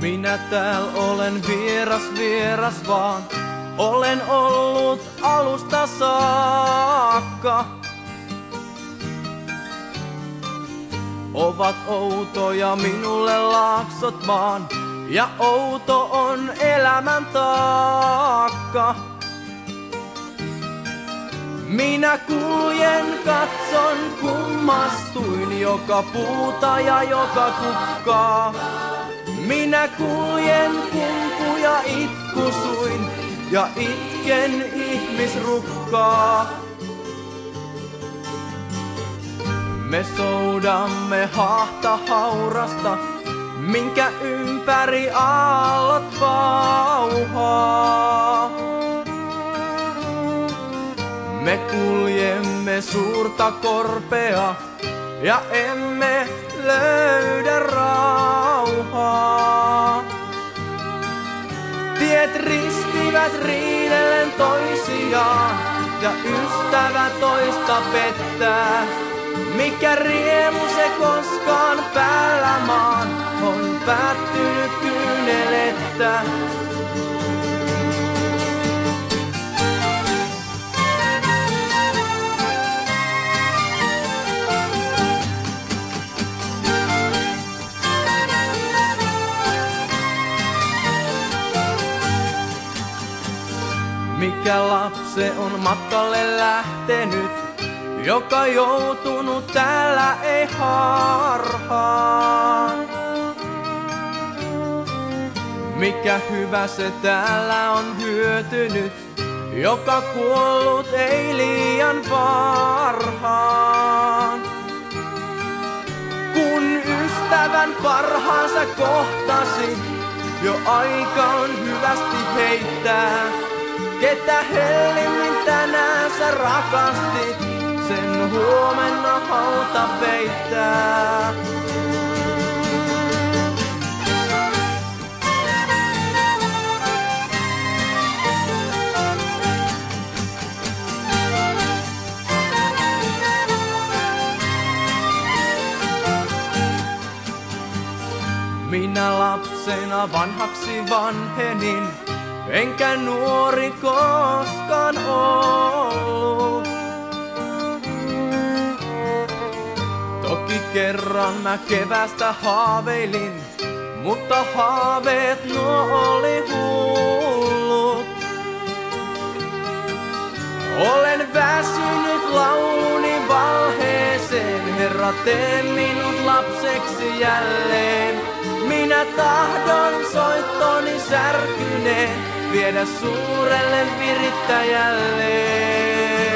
Minä tääl olen vieras vaan. Olen ollut alusta saakka. Ovat outoja minulle laaksot maan, ja outo on elämän taakka. Minä kuljen, katson, kummastuin joka puuta ja joka kukkaa. Minä kuljen, kumpuja itkusuin ja itken ihmisrukkaa. Me soudamme haahta haurasta, minkä ympäri aallot pauhaa. Me kuljemme suurta korpea ja emme löydä rauhaa. Tiet ristivät riidellen toisiaan ja ystävä toista pettää. Mikä riemu se koskaan päällä maan on päättynyt kyynelettä. Mikä lapse on matkalle lähtenyt, joka joutunut täällä ei harhaan. Mikä hyvä se täällä on hyötynyt, joka kuollut ei liian varhaan. Kun ystävän parhaansa kohtasi, jo aika on hyvästi heittää. Ketä hellimmin tänään sä rakastit, sen huomenna hauta peittää. Minä lapsena vanhaksi vanhenin, enkä nuori koskaan ollut. Toki kerran mä kevästä haaveilin, mutta haaveet nuo oli hullut. Olen väsynyt lauluni valheeseen, Herra tee minut lapseksi jälleen. Minä tahdon soittoni särkyneen viedä suurelle virittäjälle.